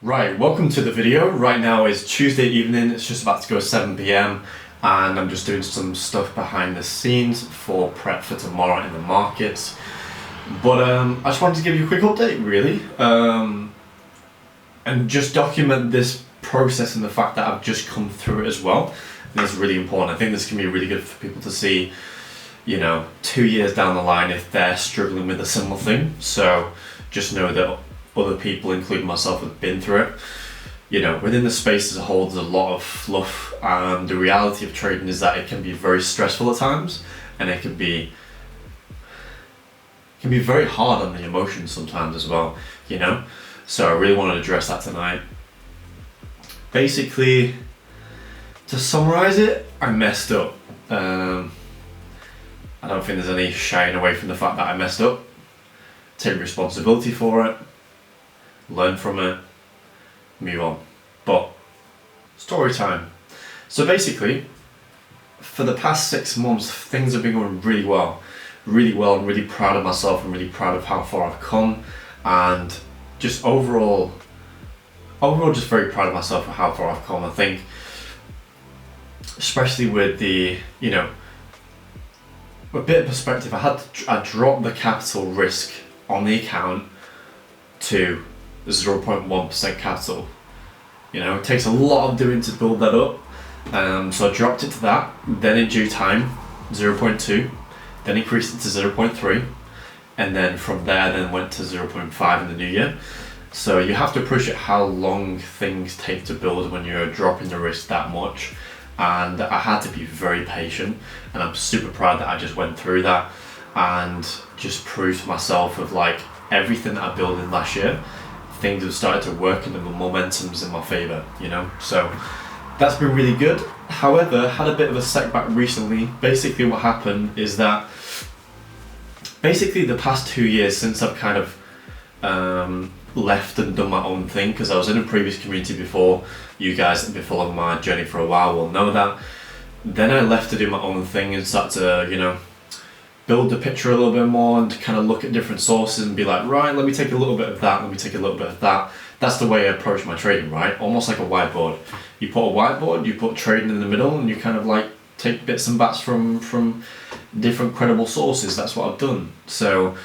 Right, welcome to the video. Right now is Tuesday evening, it's just about to go 7 p.m. and I'm just doing some stuff behind the scenes for prep for tomorrow in the markets. But I just wanted to give you a quick update really, and just document this process and the fact that I've just come through it as well. And it's really important. I think this can be really good for people to see, 2 years down the line if they're struggling with a similar thing. So just know that other people, including myself, have been through it. Within the space as a whole, there's a lot of fluff, and the reality of trading is that it can be very stressful at times, and it can be very hard on the emotions sometimes as well, So I really want to address that tonight. Basically, to summarize it, I messed up. I don't think there's any shying away from the fact that I messed up. Take responsibility for it, learn from it, move on. But story time. So basically, for the past 6 months, things have been going really well. I'm really proud of myself. I'm really proud of how far I've come, and just overall just very proud of myself for how far I've come. I think, especially with the, a bit of perspective, I dropped the capital risk on the account to 0.1% capital. It takes a lot of doing to build that up. So I dropped it to that, then in due time, 0.2, then increased it to 0.3, and then from there then went to 0.5 in the new year. So you have to appreciate how long things take to build when you're dropping the risk that much. And I had to be very patient, and I'm super proud that I just went through that and just proved to myself of everything that I built in last year, things have started to work and the momentum's in my favor, So that's been really good. However, had a bit of a setback recently. Basically what happened is that the past 2 years since I've kind of left and done my own thing, because I was in a previous community before. You guys that have been following my journey for a while will know that. Then I left to do my own thing and start to, build the picture a little bit more and to kind of look at different sources and be like, right, let me take a little bit of that, let me take a little bit of that. That's the way I approach my trading, right? Almost like a whiteboard. You put a whiteboard, you put trading in the middle, and you kind of take bits and bats from different credible sources. That's what I've done. So,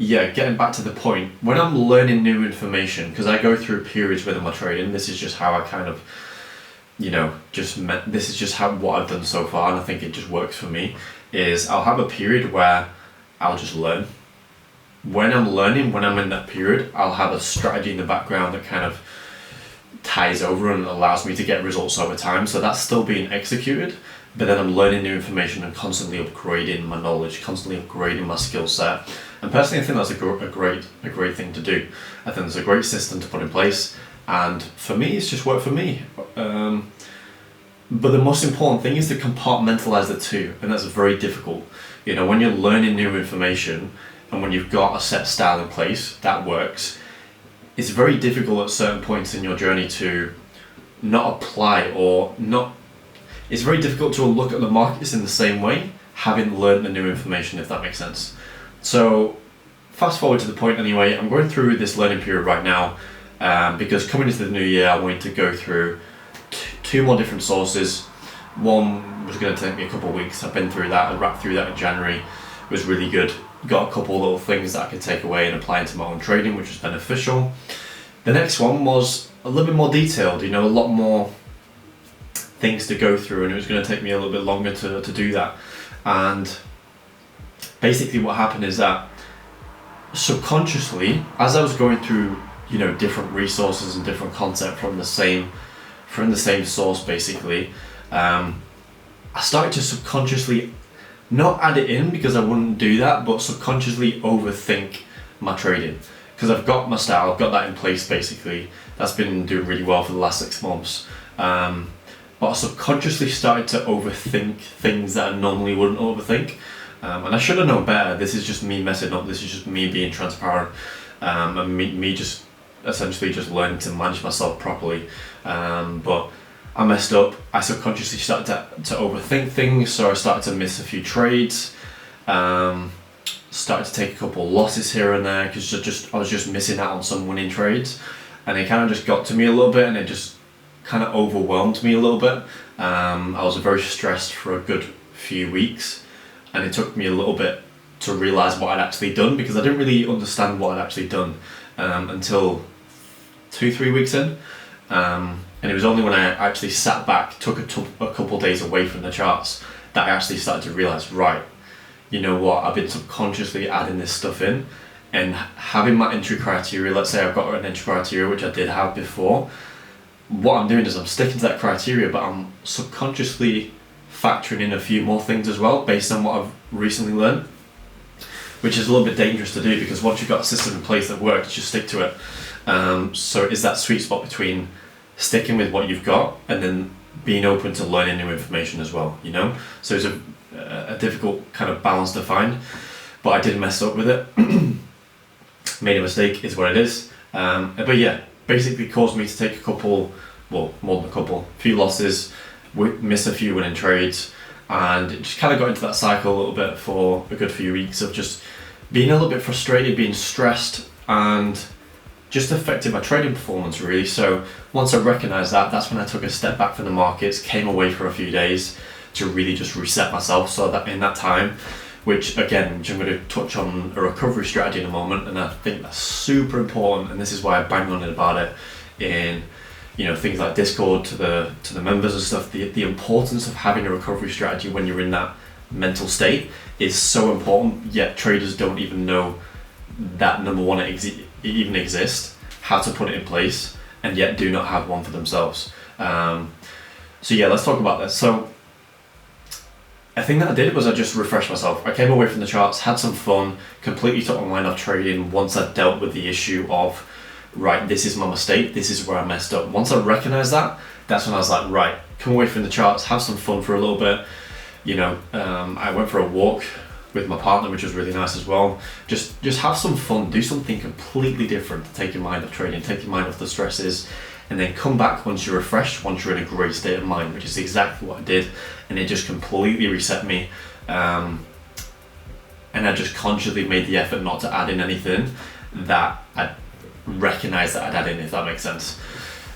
getting back to the point, when I'm learning new information, because I go through periods within my trading, this is just how I kind of, this is just what I've done so far, and I think it just works for me, is I'll have a period where I'll just learn. When I'm learning, when I'm in that period, I'll have a strategy in the background that kind of ties over and allows me to get results over time. So that's still being executed, but then I'm learning new information and constantly upgrading my knowledge, constantly upgrading my skill set. And personally, I think that's a great thing to do. I think it's a great system to put in place, and for me, it's just worked for me. But the most important thing is to compartmentalize the two, and that's very difficult. When you're learning new information and when you've got a set style in place that works, it's very difficult at certain points in your journey to not apply it's very difficult to look at the markets in the same way, having learned the new information, if that makes sense. So fast forward to the point anyway, I'm going through this learning period right now, because coming into the new year, I wanted to go through two more different sources. One was going to take me a couple of weeks. I've been through that. I wrapped through that in January. It was really good. Got a couple of little things that I could take away and apply into my own trading, which was beneficial. The next one was a little bit more detailed, a lot more things to go through, and it was going to take me a little bit longer to do that. And basically what happened is that subconsciously, as I was going through, different resources and different content from the same source, basically, I started to subconsciously not add it in, because I wouldn't do that, but subconsciously overthink my trading, because I've got my style, I've got that in place. Basically, that's been doing really well for the last 6 months. But I subconsciously started to overthink things that I normally wouldn't overthink, and I should have known better. This is just me messing up. This is just me being transparent, and me just essentially just learning to manage myself properly. But I messed up. I subconsciously started to overthink things, so I started to miss a few trades. started to take a couple of losses here and there because I was just missing out on some winning trades, and it kind of just got to me a little bit, and it just kind of overwhelmed me a little bit. I was very stressed for a good few weeks, and it took me a little bit to realize what I'd actually done, because I didn't really understand what I'd actually done until 2-3 weeks in. And it was only when I actually sat back, took a couple days away from the charts, that I actually started to realize, right, you know what, I've been subconsciously adding this stuff in, and having my entry criteria. Let's say I've got an entry criteria, which I did have before. What I'm doing is I'm sticking to that criteria, but I'm subconsciously factoring in a few more things as well, based on what I've recently learned, which is a little bit dangerous to do, because once you've got a system in place that works, just stick to it. So it's that sweet spot between sticking with what you've got and then being open to learning new information as well, you know? So it's a difficult kind of balance to find, but I did mess up with it. Made a mistake is what it is. But yeah, basically caused me to take more than a few losses, miss a few winning trades, and it just kind of got into that cycle a little bit for a good few weeks of just being a little bit frustrated, being stressed, and just affected my trading performance really. So once I recognised that, that's when I took a step back from the markets, came away for a few days to really just reset myself. So that in that time, which I'm going to touch on a recovery strategy in a moment, and I think that's super important, and this is why I bang on it about it in, you know, things like Discord to the members and stuff. The importance of having a recovery strategy when you're in that mental state is so important, yet traders don't even know that, number one, it even exists, how to put it in place, and yet do not have one for themselves. So yeah, let's talk about this. So a thing that I did was I just refreshed myself. I came away from the charts, had some fun, completely took my mind off trading once I dealt with the issue of, right, this is my mistake, this is where I messed up. Once I recognized that, that's when I was like, right, come away from the charts, have some fun for a little bit. You know, I went for a walk with my partner, which was really nice as well. Just have some fun, do something completely different to take your mind off trading, take your mind off the stresses, and then come back once you're refreshed, once you're in a great state of mind, which is exactly what I did. And it just completely reset me. And I just consciously made the effort not to add in anything that I recognized that I'd add in, if that makes sense.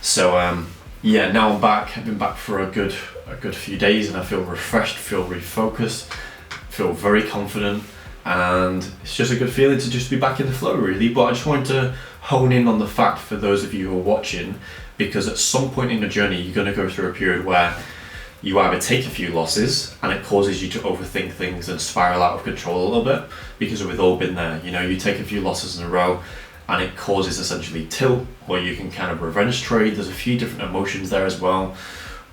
So yeah, now I'm back. I've been back for a good few days, and I feel refreshed, feel refocused, feel very confident, and it's just a good feeling to just be back in the flow really. But I just wanted to hone in on the fact for those of you who are watching, because at some point in the journey you're going to go through a period where you either take a few losses and it causes you to overthink things and spiral out of control a little bit, because we've all been there. You know, you take a few losses in a row and it causes essentially tilt, or you can kind of revenge trade. There's a few different emotions there as well.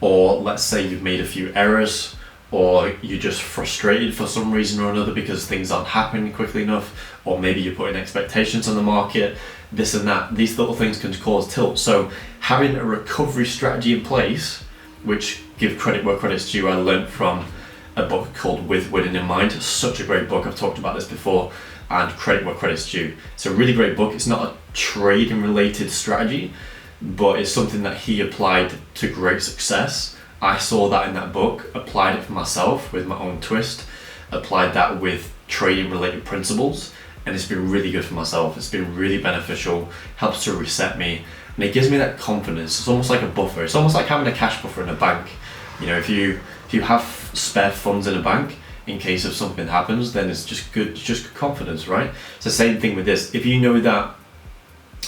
Or let's say you've made a few errors, or you're just frustrated for some reason or another because things aren't happening quickly enough, or maybe you're putting expectations on the market, this and that. These little things can cause tilt. So having a recovery strategy in place, which, give credit where credit's due, I learned from a book called With Winning in Mind. Such a great book. I've talked about this before, and credit where credit's due. It's a really great book. It's not a trading related strategy, but it's something that he applied to great success. I saw that in that book, applied it for myself with my own twist, applied that with trading related principles, and it's been really good for myself. It's been really beneficial, helps to reset me, and it gives me that confidence. It's almost like a buffer. It's almost like having a cash buffer in a bank. You know, if you have spare funds in a bank in case of something happens, then it's just good, just confidence, right? It's the same thing with this. If you know that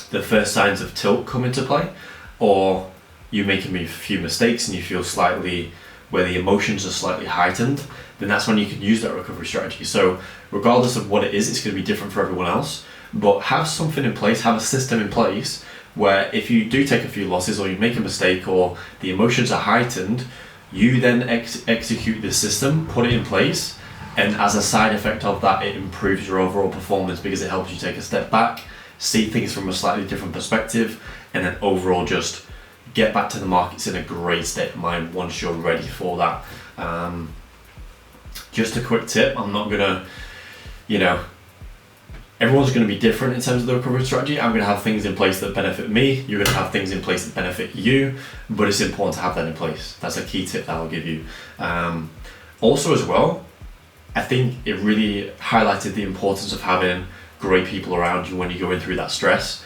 the first signs of tilt come into play, or you're making a few mistakes and you feel slightly, where the emotions are slightly heightened, then that's when you can use that recovery strategy. So regardless of what it is, it's going to be different for everyone else, but have something in place, have a system in place where if you do take a few losses, or you make a mistake, or the emotions are heightened, you then execute the system, put it in place, and as a side effect of that, it improves your overall performance because it helps you take a step back, see things from a slightly different perspective, and then overall just get back to the markets in a great state of mind once you're ready for that. Just a quick tip, I'm not gonna, you know, everyone's going to be different in terms of the recovery strategy. I'm going to have things in place that benefit me. You're going to have things in place that benefit you, but it's important to have that in place. That's a key tip that I'll give you. Also as well, I think it really highlighted the importance of having great people around you when you're going through that stress.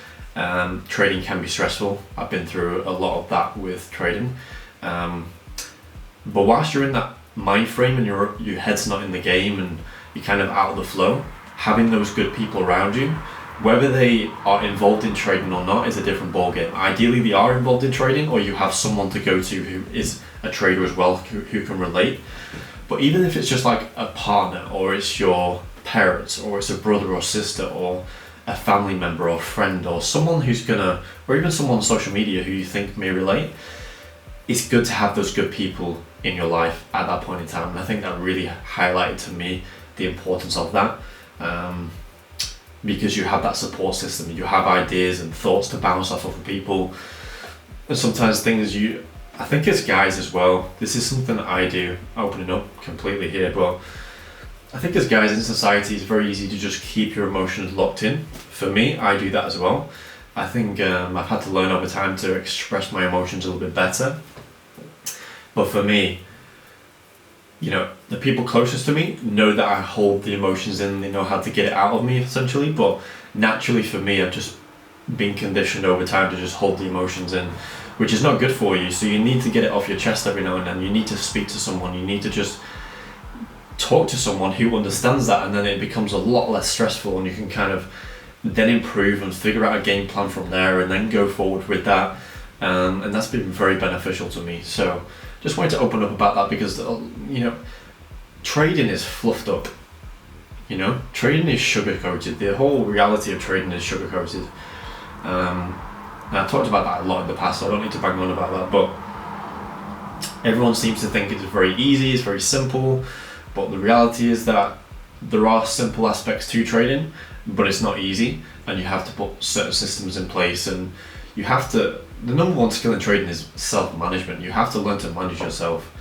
Trading can be stressful. I've been through a lot of that with trading. But whilst you're in that mind frame and your head's not in the game and you're kind of out of the flow, having those good people around you, whether they are involved in trading or not, is a different ballgame. Ideally, they are involved in trading, or you have someone to go to who is a trader as well, who can relate. But even if it's just like a partner, or it's your parents, or it's a brother or sister, or a family member or friend, or someone who's gonna, or even someone on social media who you think may relate, it's good to have those good people in your life at that point in time. And I think that really highlighted to me the importance of that. Because you have that support system, you have ideas and thoughts to bounce off of people, and sometimes things I think as guys as well, this is something that I do, opening up completely here, but I think as guys in society, it's very easy to just keep your emotions locked in. For me, I do that as well. I think I've had to learn over time to express my emotions a little bit better. But for me, the people closest to me know that I hold the emotions in, they know how to get it out of me essentially, but naturally for me, I've just been conditioned over time to just hold the emotions in, which is not good for you. So you need to get it off your chest every now and then. You need to speak to someone, you need to just talk to someone who understands that, and then it becomes a lot less stressful, and you can kind of then improve and figure out a game plan from there and then go forward with that. And that's been very beneficial to me. So just wanted to open up about that because, trading is fluffed up. Trading is sugar coated. The whole reality of trading is sugar coated. And I've talked about that a lot in the past, so I don't need to bang on about that. But everyone seems to think it's very easy, it's very simple. But the reality is that there are simple aspects to trading, but it's not easy, and you have to put certain systems in place, and you have to. The number one skill in trading is self-management. You have to learn to manage yourself.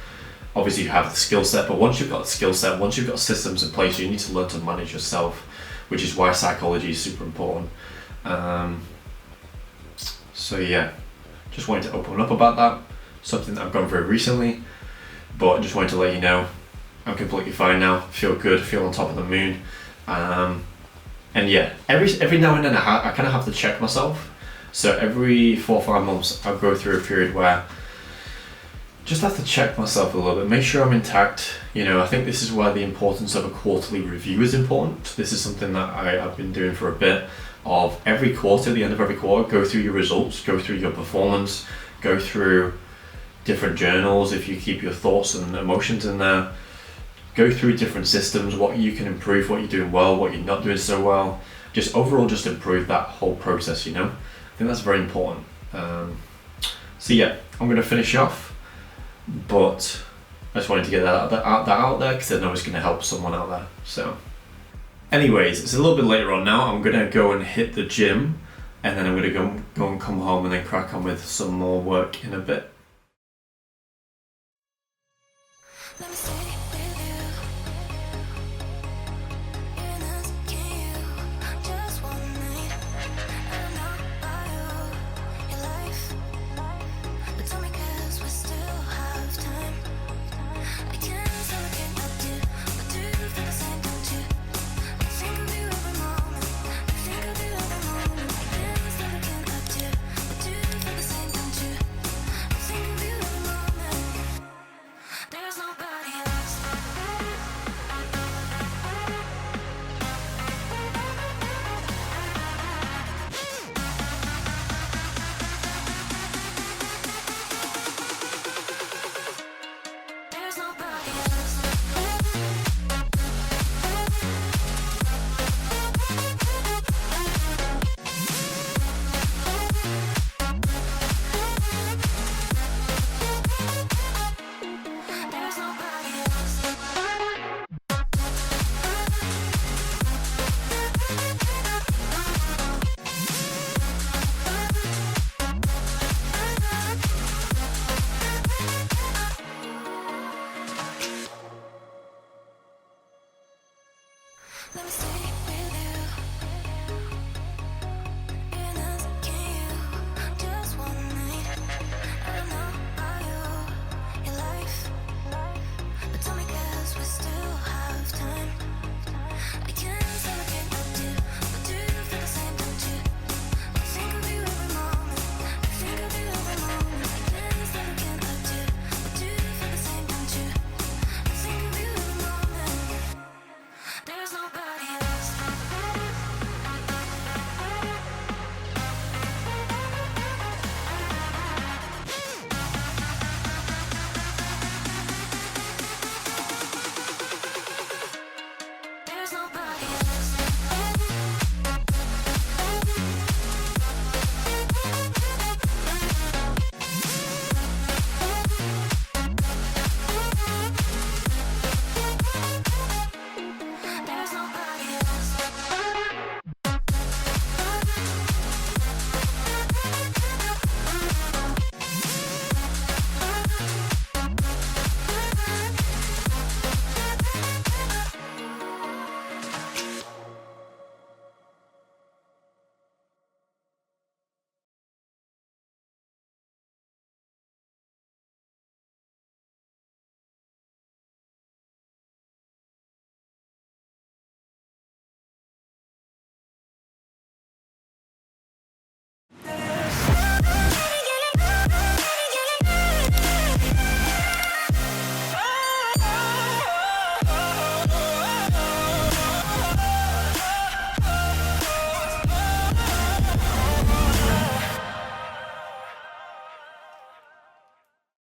Obviously you have the skill set, but once you've got the skill set, once you've got systems in place, you need to learn to manage yourself, which is why psychology is super important. So yeah, just wanted to open up about that, something that I've gone through recently, but I just wanted to let you know I'm completely fine now, feel good, feel on top of the moon. And yeah, every now and then I kind of have to check myself. So every 4 or 5 months I'll go through a period where just have to check myself a little bit, make sure I'm intact. I think this is why the importance of a quarterly review is important. This is something that I've been doing for a bit, of every quarter, at the end of every quarter, go through your results, go through your performance, go through different journals if you keep your thoughts and emotions in there, go through different systems, what you can improve, what you're doing well, what you're not doing so well, just overall just improve that whole process. I think that's very important. So yeah, I'm going to finish off, but I just wanted to get that out there because I know it's going to help someone out there. So anyways, it's a little bit later on now. I'm going to go and hit the gym, and then I'm going to go and come home and then crack on with some more work in a bit. Let me stay with you. You're not asking you just one night. I don't know about your life, but tell me 'cause we still have time. I can't say I can't do, but do you feel the same, don't you? I think of you every moment. I think of you every moment. I can't say I can't do, but do you feel the same, don't you? I think of you every moment. There's nobody else. There's nobody else. There's nobody else. Let me stay